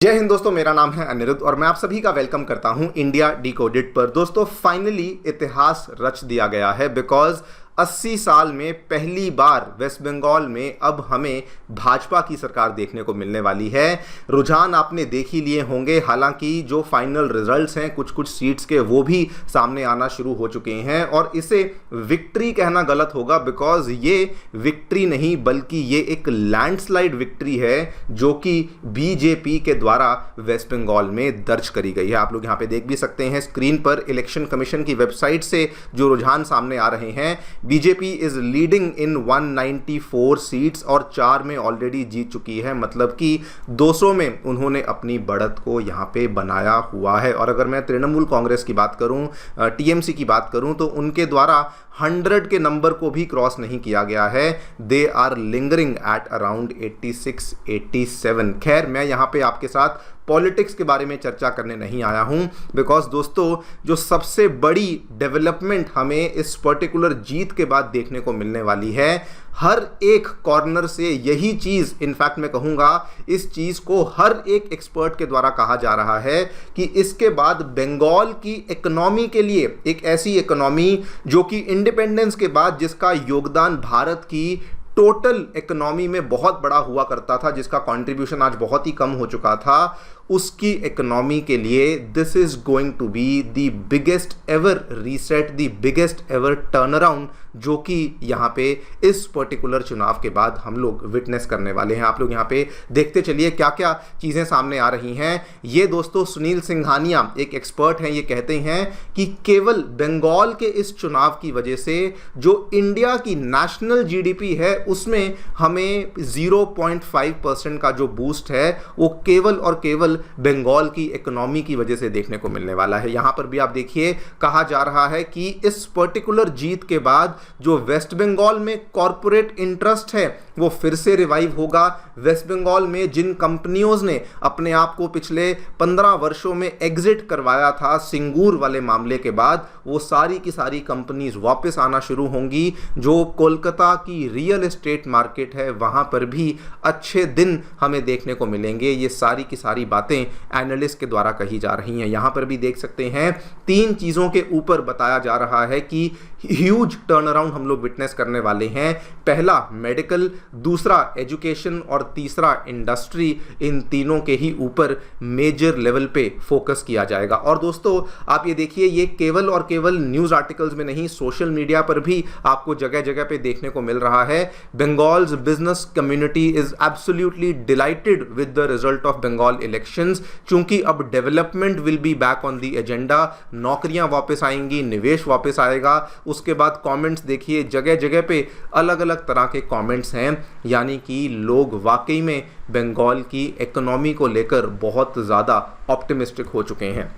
जय हिंद दोस्तों, मेरा नाम है अनिरुद्ध और मैं आप सभी का वेलकम करता हूं इंडिया डिकोडेड पर। दोस्तों फाइनली इतिहास रच दिया गया है बिकॉज 80 साल में पहली बार वेस्ट बंगाल में अब हमें भाजपा की सरकार देखने को मिलने वाली है। रुझान आपने देख ही लिए होंगे, हालांकि जो फाइनल रिजल्ट्स हैं कुछ कुछ सीट्स के वो भी सामने आना शुरू हो चुके हैं और इसे विक्ट्री कहना गलत होगा बिकॉज ये विक्ट्री नहीं बल्कि ये एक लैंडस्लाइड विक्ट्री है जो कि बीजेपी के द्वारा वेस्ट बंगाल में दर्ज करी गई है। आप लोग यहाँ पे देख भी सकते हैं स्क्रीन पर इलेक्शन कमीशन की वेबसाइट से जो रुझान सामने आ रहे हैं। BJP is leading in 194 seats और 4 में ऑलरेडी जीत चुकी है, मतलब कि 200 में उन्होंने अपनी बढ़त को यहां पे बनाया हुआ है। और अगर मैं तृणमूल कांग्रेस की बात करूं, टीएमसी की बात करूं तो उनके द्वारा 100 के नंबर को भी क्रॉस नहीं किया गया है। They are lingering at around 86-87। खैर, मैं यहां पे आपके साथ पॉलिटिक्स के बारे में चर्चा करने नहीं आया हूं बिकॉज दोस्तों जो सबसे बड़ी डेवलपमेंट हमें इस पर्टिकुलर जीत के बाद देखने को मिलने वाली है, हर एक कॉर्नर से यही चीज, इनफैक्ट मैं कहूंगा इस चीज को हर एक एक्सपर्ट के द्वारा कहा जा रहा है कि इसके बाद बंगाल की इकोनॉमी के लिए एक ऐसी इकोनॉमी जो कि इंडिपेंडेंस के बाद जिसका योगदान भारत की टोटल इकोनॉमी में बहुत बड़ा हुआ करता था, जिसका कंट्रीब्यूशन आज बहुत ही कम हो चुका था, उसकी इकोनॉमी के लिए this is going to be the biggest ever reset, the biggest ever turnaround जो कि यहाँ पे इस पर्टिकुलर चुनाव के बाद हम लोग विटनेस करने वाले हैं। आप लोग यहाँ पे देखते चलिए क्या क्या चीज़ें सामने आ रही हैं। ये दोस्तों सुनील सिंघानिया एक एक्सपर्ट हैं, ये कहते हैं कि केवल बंगाल के इस चुनाव की वजह से जो इंडिया की नेशनल जीडीपी है उसमें हमें 0.5% का जो बूस्ट है वो केवल और केवल बंगाल की इकोनॉमी की वजह से देखने को मिलने वाला है। यहां पर भी आप देखिए कहा जा रहा है कि इस पर्टिकुलर जीत के बाद जो वेस्ट बंगाल में कॉरपोरेट इंटरेस्ट है वो फिर से रिवाइव होगा। वेस्ट बंगाल में जिन कंपनियों ने अपने आप को पिछले 15 वर्षों में एग्जिट करवाया था सिंगूर वाले मामले के बाद, वो सारी की सारी कंपनीज वापस आना शुरू होंगी। जो कोलकाता की रियल एस्टेट मार्केट है वहां पर भी अच्छे दिन हमें देखने को मिलेंगे। ये सारी की सारी बातें एनालिस्ट के द्वारा कही जा रही हैं। यहां पर भी देख सकते हैं 3 चीजों के ऊपर बताया जा रहा है कि ह्यूज टर्न अराउंड हम लोग विटनेस करने वाले हैं। पहला मेडिकल, दूसरा एजुकेशन और तीसरा इंडस्ट्री। इन तीनों के ही ऊपर मेजर लेवल पे फोकस किया जाएगा। और दोस्तों आप ये देखिए, ये केवल और केवल न्यूज आर्टिकल्स में नहीं, सोशल मीडिया पर भी आपको जगह जगह पे देखने को मिल रहा है। Bengal's business community is absolutely delighted with the result of Bengal elections, क्योंकि अब development will be back on the agenda. नौकरियां वापस आएंगी, निवेश वापस आएगा। उसके बाद कमेंट्स देखिए, जगह जगह पे अलग अलग तरह के कमेंट्स हैं, यानी कि लोग वाकई में बंगाल की इकोनॉमी को लेकर बहुत ज़्यादा ऑप्टिमिस्टिक हो चुके हैं।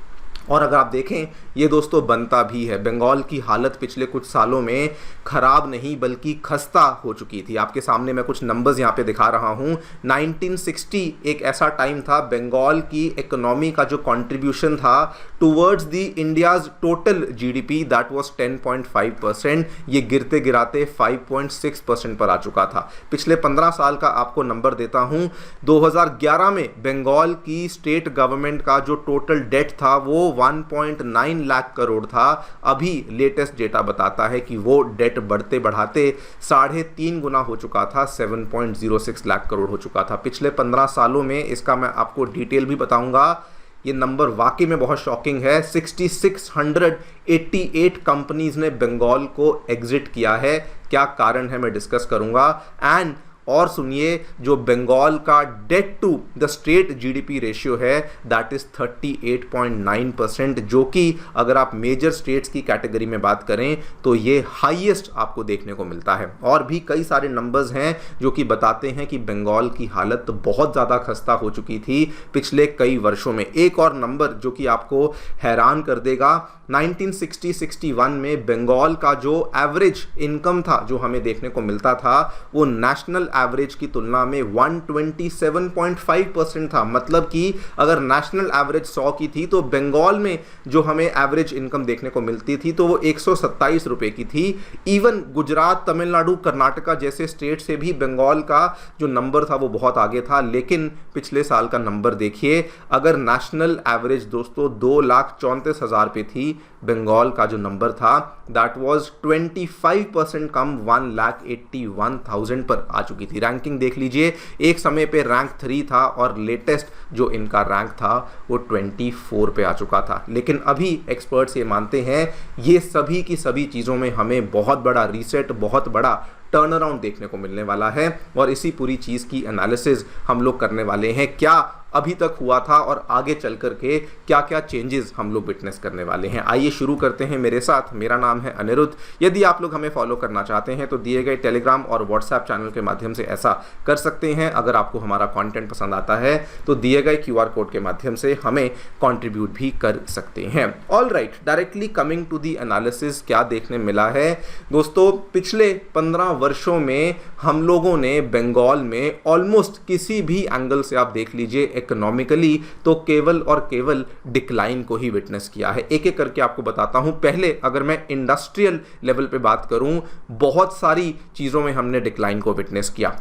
और अगर आप देखें ये दोस्तों बनता भी है, बंगाल की हालत पिछले कुछ सालों में खराब नहीं बल्कि खस्ता हो चुकी थी। आपके सामने मैं कुछ नंबर्स यहाँ पे दिखा रहा हूँ। 1960 एक ऐसा टाइम था बंगाल की इकोनॉमी का जो कंट्रीब्यूशन था towards the India's total GDP that was 10.5%, ये गिरते गिराते 5.6% पर आ चुका था। पिछले 15 साल का आपको नंबर देता हूँ। 2011 में बंगाल की स्टेट गवर्नमेंट का जो टोटल डेट था वो 1.9 लाख करोड़ था। अभी लेटेस्ट डेटा बताता है कि वो डेट बढ़ते बढ़ाते 3.5 गुना हो चुका था, 7.06 लाख करोड़ हो चुका था पिछले 15 सालों में। इसका मैं आपको डिटेल भी बताऊंगा। ये नंबर वाकई में बहुत शॉकिंग है। 6688 कंपनीज ने बंगाल को एग्जिट किया है। क्या कारण है मैं डिस्कस करूंगा। एंड और सुनिए, जो बंगाल का debt to the state GDP ratio है दैट इज 38.9%, जो कि अगर आप मेजर स्टेट्स की कैटेगरी में बात करें तो ये हाईएस्ट आपको देखने को मिलता है। और भी कई सारे नंबर्स हैं जो कि बताते हैं कि बंगाल की हालत बहुत ज़्यादा खस्ता हो चुकी थी पिछले कई वर्षों में। एक और नंबर जो कि आपको हैरान कर देगा, 1960-61 में बंगाल का जो एवरेज इनकम था जो हमें देखने को मिलता था वो नेशनल एवरेज की तुलना में 127.5% था। मतलब कि अगर नेशनल एवरेज 100 की थी तो बंगाल में जो हमें एवरेज इनकम देखने को मिलती थी तो वो 127 रुपए की थी। इवन गुजरात, तमिलनाडु, कर्नाटका जैसे स्टेट से भी बंगाल का जो नंबर था वो बहुत आगे था। लेकिन पिछले साल का नंबर देखिए, अगर नेशनल एवरेज दोस्तों 2,34,000 पे थी, बंगाल का जो नंबर था दैट वाज 25% कम 1,81,000 पर आ चुकी थी। रैंकिंग देख लीजिए, एक समय पे रैंक 3 था और लेटेस्ट जो इनका रैंक था वो 24 पे आ चुका था। लेकिन अभी एक्सपर्ट्स ये मानते हैं ये सभी की सभी चीज़ों में हमें बहुत बड़ा रीसेट, बहुत बड़ा टर्न अराउंड देखने को मिलने वाला है और इसी पूरी चीज़ की एनालिसिस हम लोग करने वाले हैं। क्या अभी तक हुआ था और आगे चल कर के क्या क्या चेंजेस हम लोग विटनेस करने वाले हैं। आइए शुरू करते हैं मेरे साथ। मेरा नाम है अनिरुद्ध। यदि आप लोग हमें फॉलो करना चाहते हैं तो दिए गए टेलीग्राम और व्हाट्सएप चैनल के माध्यम से ऐसा कर सकते हैं। अगर आपको हमारा कंटेंट पसंद आता है तो दिए गए QR कोड के माध्यम से हमें कंट्रीब्यूट भी कर सकते हैं। All right, directly coming to the analysis, क्या देखने मिला है दोस्तों। पिछले 15 वर्षों में हम लोगों ने बंगाल में ऑलमोस्ट किसी भी एंगल से आप देख लीजिए इकोनॉमिकली तो केवल और केवल डिक्लाइन को ही विटनेस किया है। एक एक करके आपको बताता हूं। पहले अगर मैं इंडस्ट्रियल लेवल पे बात करूं, बहुत सारी चीज़ों में हमने डिक्लाइन को विटनेस किया।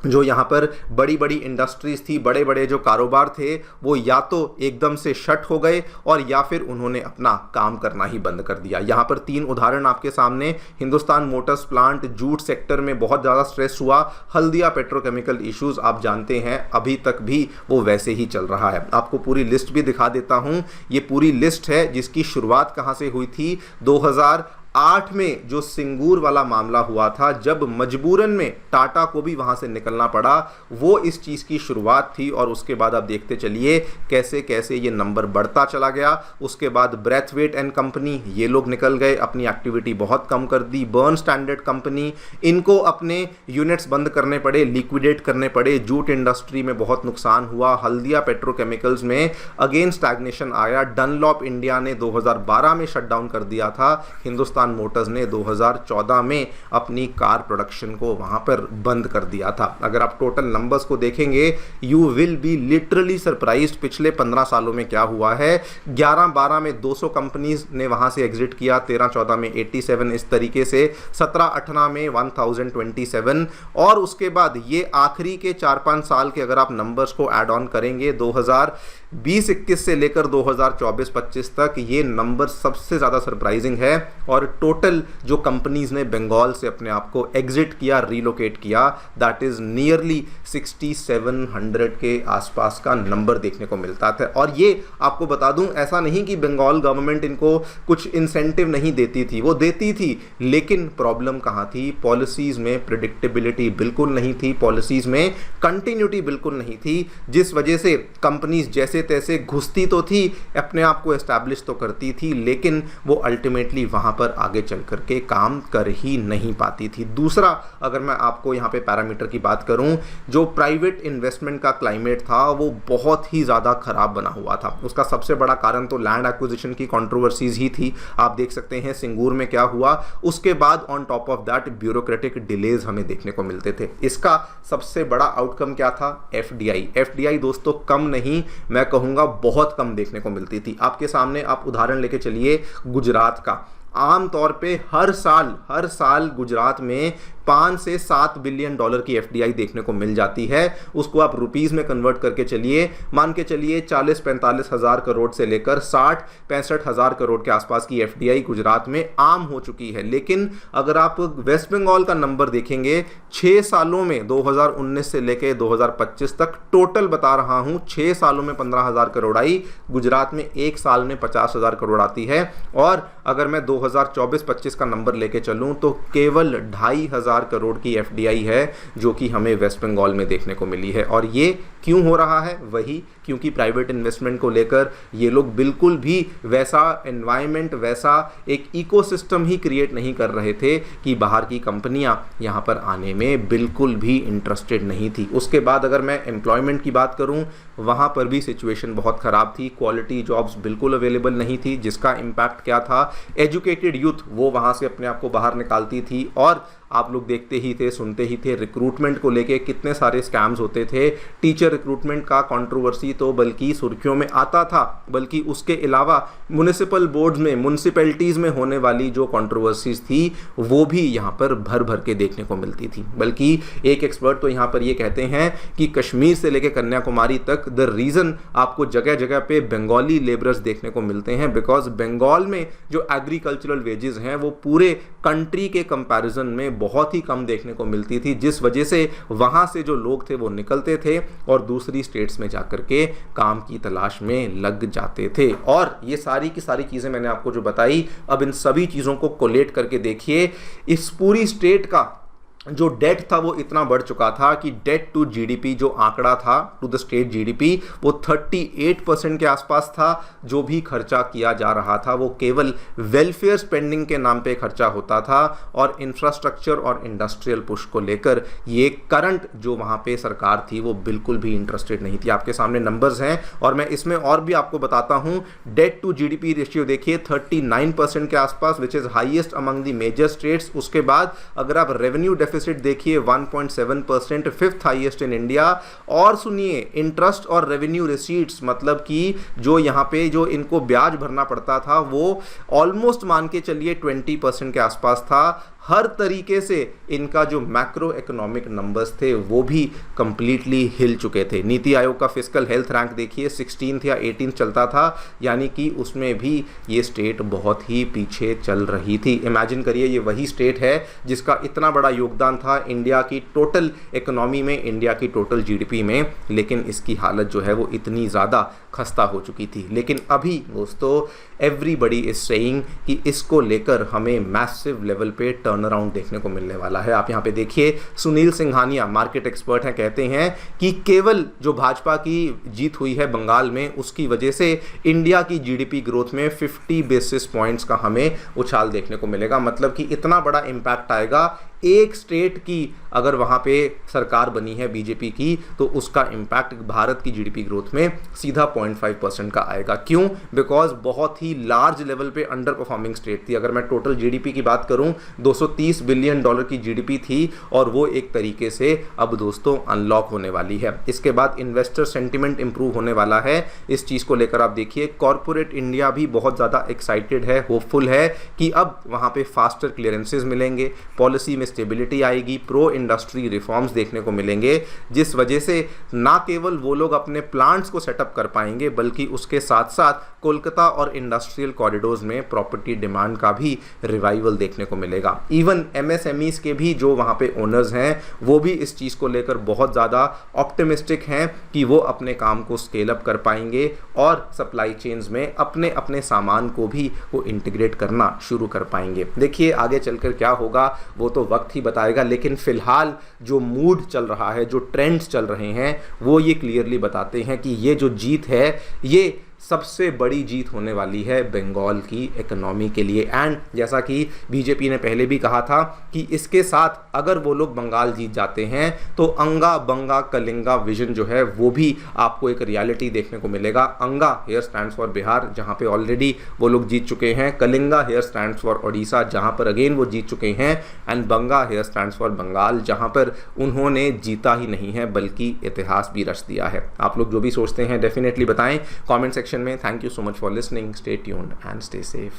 जो यहाँ पर बड़ी बड़ी इंडस्ट्रीज थी, बड़े बड़े जो कारोबार थे वो या तो एकदम से शट हो गए और या फिर उन्होंने अपना काम करना ही बंद कर दिया। यहाँ पर 3 उदाहरण आपके सामने। Hindustan Motors plant, jute sector में बहुत ज़्यादा स्ट्रेस हुआ। हल्दिया पेट्रोकेमिकल इश्यूज आप जानते हैं अभी तक भी वो वैसे ही चल रहा है। आपको पूरी लिस्ट भी दिखा देता हूँ। ये पूरी लिस्ट है जिसकी शुरुआत कहाँ से हुई थी। 2008 में जो सिंगूर वाला मामला हुआ था, जब मजबूरन में टाटा को भी वहां से निकलना पड़ा, वो इस चीज की शुरुआत थी। और उसके बाद आप देखते चलिए कैसे कैसे ये नंबर बढ़ता चला गया। उसके बाद ब्रेथवेट एंड कंपनी, ये लोग निकल गए, अपनी एक्टिविटी बहुत कम कर दी। बर्न स्टैंडर्ड कंपनी, इनको अपने यूनिट्स बंद करने पड़े, लिक्विडेट करने पड़े। जूट इंडस्ट्री में बहुत नुकसान हुआ। हल्दिया पेट्रोकेमिकल्स में अगेन स्टैग्नेशन आया। डनलॉप इंडिया ने 2012 में शटडाउन कर दिया था। हिंदुस्तान मोटर्स ने 2014 में अपनी कार प्रोडक्शन को वहां पर बंद कर दिया था। अगर आप टोटल नंबर्स को देखेंगे you will be literally surprised. पिछले 15 सालों में क्या हुआ है। 11-12 में 200 कंपनीज ने वहां से एग्जिट किया, 13-14 में 87, इस तरीके से 17-18 में 1027 और उसके बाद ये आखिरी के 4-5 साल के अगर आप नंबर्स को ऐड ऑन करेंगे 2020-21 से लेकर 2024-25 तक ये नंबर सबसे ज़्यादा सरप्राइजिंग है। और टोटल जो कंपनीज ने बंगाल से अपने आप को एग्जिट किया, रीलोकेट किया, दैट इज नियरली 6700 के आसपास का नंबर देखने को मिलता था। और ये आपको बता दूं, ऐसा नहीं कि बंगाल गवर्नमेंट इनको कुछ इंसेंटिव नहीं देती थी, वो देती थी। लेकिन प्रॉब्लम कहाँ थी। पॉलिसीज में प्रिडिक्टेबिलिटी बिल्कुल नहीं थी, पॉलिसीज में कंटिन्यूटी बिल्कुल नहीं थी, जिस वजह से कंपनीज जैसे तैसे घुसती तो थी, अपने आप को एस्टैब्लिश तो करती थी, लेकिन वो अल्टीमेटली वहां पर आगे चल करके काम कर ही नहीं पाती थी। दूसरा, अगर मैं आपको यहाँ पे पैरामीटर की बात करूं, जो प्राइवेट इन्वेस्टमेंट का क्लाइमेट था वो बहुत ही ज़्यादा खराब बना हुआ था। उसका सबसे बड़ा कारण तो लैंड एक्विजिशन की कंट्रोवर्सीज ही थी। आप देख सकते हैं सिंगूर में क्या हुआ। उसके बाद on top of that bureaucratic delays हमें देखने को मिलते थे। इसका सबसे बड़ा आउटकम क्या था। एफडीआई दोस्तों कम नहीं, मैं कहूँगा बहुत कम देखने को मिलती थी। आपके सामने आप उदाहरण लेके चलिए गुजरात का। आम तौर पे हर साल गुजरात में 5 से 7 बिलियन डॉलर की एफडीआई देखने को मिल जाती है। उसको आप रुपीस में कन्वर्ट करके चलिए, मान के चलिए 40-45 हज़ार करोड़ से लेकर 60-65 हज़ार करोड़ के आसपास की एफडीआई गुजरात में आम हो चुकी है। लेकिन अगर आप वेस्ट बंगाल का नंबर देखेंगे, 6 सालों में 2019 से लेकर 2025 तक टोटल बता रहा हूं, 6 सालों में 15,000 करोड़ आई। गुजरात में 1 साल में 50,000 करोड़ आती है। और अगर मैं 2024-25 का नंबर लेके चलूं तो केवल 2,500 10,000 करोड़ की FDI है जो कि हमें वेस्ट बंगाल में देखने को मिली है। और ये क्यों हो रहा है? वही क्योंकि प्राइवेट इन्वेस्टमेंट को लेकर ये लोग बिल्कुल भी वैसा एनवायरनमेंट, वैसा एक इकोसिस्टम ही क्रिएट नहीं कर रहे थे कि बाहर की कंपनियां यहाँ पर आने में बिल्कुल भी इंटरेस्टेड नहीं थी। उसके बाद अगर मैं एम्प्लॉयमेंट की बात करूँ, वहाँ पर भी सिचुएशन बहुत ख़राब थी। क्वालिटी जॉब्स बिल्कुल अवेलेबल नहीं थी, जिसका इम्पैक्ट क्या था? एजुकेटेड यूथ वो वहाँ से अपने आप को बाहर निकालती थी। और आप लोग देखते ही थे, सुनते ही थे, रिक्रूटमेंट को लेके कितने सारे स्कैम्स होते थे। टीचर रिक्रूटमेंट का कंट्रोवर्सी तो बल्कि सुर्खियों में आता था, बल्कि उसके अलावा म्युनिसिपल बोर्ड्स में, म्युनिसिपैलिटीज़ में होने वाली जो कंट्रोवर्सीज थी वो भी यहाँ पर भर भर के देखने को मिलती थी। बल्कि एक एक्सपर्ट तो यहाँ पर ये कहते हैं कि कश्मीर से लेकर कन्याकुमारी तक द रीज़न आपको जगह जगह पे बंगाली लेबरर्स देखने को मिलते हैं, बिकॉज बंगाल में जो एग्रीकल्चरल वेजेस हैं वो पूरे कंट्री के कंपैरिजन में बहुत ही कम देखने को मिलती थी, जिस वजह से वहां से जो लोग थे वो निकलते थे और दूसरी स्टेट्स में जाकर के काम की तलाश में लग जाते थे। और ये सारी की सारी चीजें मैंने आपको जो बताई, अब इन सभी चीजों को कोलेट करके देखिए, इस पूरी स्टेट का जो डेट था वो इतना बढ़ चुका था कि डेट टू जीडीपी जो आंकड़ा था, टू द स्टेट जीडीपी, वो 38% के आसपास था। जो भी खर्चा किया जा रहा था वो केवल वेलफेयर स्पेंडिंग के नाम पे खर्चा होता था और इंफ्रास्ट्रक्चर और इंडस्ट्रियल पुश को लेकर ये करंट जो वहाँ पे सरकार थी वो बिल्कुल भी इंटरेस्टेड नहीं थी। आपके सामने नंबर्स हैं और मैं इसमें और भी आपको बताता हूँ। डेट टू जीडीपी रेशियो देखिए 39% के आसपास, which is highest among the major states. उसके बाद अगर आप रेवेन्यू डेफिसिट देखिए 1.7%, फिफ्थ हाईएस्ट इन इंडिया। और सुनिए, इंटरेस्ट और रेवेन्यू रिसीट्स, मतलब कि जो यहाँ पे जो इनको ब्याज भरना पड़ता था वो ऑलमोस्ट मान के चलिए 20% के आसपास था। हर तरीके से इनका जो मैक्रो इकोनॉमिक नंबर्स थे वो भी कंप्लीटली हिल चुके थे। नीति आयोग का फिस्कल हेल्थ रैंक देखिए 16th या 18th चलता था, यानी कि उसमें भी ये स्टेट बहुत ही पीछे चल रही थी। इमेजिन करिए, ये वही स्टेट है जिसका इतना बड़ा योगदान था इंडिया की टोटल इकोनॉमी में, इंडिया की टोटल जीडीपी में, लेकिन इसकी हालत जो है वो इतनी ज़्यादा खस्ता हो चुकी थी। लेकिन अभी दोस्तों एवरीबडी इज सेइंग कि इसको लेकर हमें मैसिव लेवल पे टर्न अराउंड देखने को मिलने वाला है। आप यहाँ पे देखिए, सुनील सिंघानिया मार्केट एक्सपर्ट हैं, कहते हैं कि केवल जो भाजपा की जीत हुई है बंगाल में उसकी वजह से इंडिया की जीडीपी ग्रोथ में 50 बेसिस पॉइंट्स का हमें उछाल देखने को मिलेगा। मतलब कि इतना बड़ा इम्पैक्ट आएगा। एक स्टेट की अगर वहाँ पे सरकार बनी है बीजेपी की तो उसका इम्पैक्ट भारत की जीडीपी ग्रोथ में सीधा 0.5% का आएगा। क्यों? बिकॉज बहुत ही लार्ज लेवल पे अंडर परफॉर्मिंग स्टेट थी। अगर मैं टोटल जीडीपी की बात करूं, $230 बिलियन की जीडीपी थी और वो एक तरीके से अब दोस्तों अनलॉक होने वाली है। इसके बाद इन्वेस्टर सेंटिमेंट इंप्रूव होने वाला है। इस चीज़ को लेकर आप देखिए, कॉर्पोरेट इंडिया भी बहुत ज़्यादा एक्साइटेड है, होपफुल है कि अब वहाँ पे फास्टर क्लियरेंसेज मिलेंगे, पॉलिसी में स्टेबिलिटी आएगी, प्रो इंडस्ट्री रिफॉर्म्स देखने को मिलेंगे, जिस वजह से ना केवल वो लोग अपने प्लांट्स को सेटअप कर पाएंगे बल्कि उसके साथ साथ कोलकाता और इंडस्ट्रियल कॉरिडोर्स में प्रॉपर्टी डिमांड का भी रिवाइवल देखने को मिलेगा। इवन एमएसएमईज के भी जो वहाँ पे ओनर्स हैं वो भी इस चीज़ को लेकर बहुत ज़्यादा ऑप्टिमिस्टिक हैं कि वो अपने काम को स्केल अप कर पाएंगे और सप्लाई चेन्स में अपने अपने सामान को भी वो इंटीग्रेट करना शुरू कर पाएंगे। देखिए आगे चलकर क्या होगा वो तो वक्त ही बताएगा, लेकिन फिलहाल जो मूड चल रहा है, जो ट्रेंड्स चल रहे हैं वो ये क्लियरली बताते हैं कि ये जो जीत है ये सबसे बड़ी जीत होने वाली है बंगाल की इकोनॉमी के लिए। एंड जैसा कि बीजेपी ने पहले भी कहा था कि इसके साथ अगर वो लोग बंगाल जीत जाते हैं तो अंगा बंगा कलिंगा विजन जो है वो भी आपको एक रियलिटी देखने को मिलेगा। अंगा हेयर स्टैंड्स फॉर बिहार, जहां पे ऑलरेडी वो लोग जीत चुके हैं, Kalinga here stands for Odisha, जहां पर अगेन वो जीत चुके हैं, and Banga here stands for Bengal, जहां पर उन्होंने जीता ही नहीं है बल्कि इतिहास भी रच दिया है। आप लोग जो भी सोचते हैं डेफिनेटली बताएं कॉमेंट सेक्शन में। Thank you so much for listening, stay tuned and stay safe.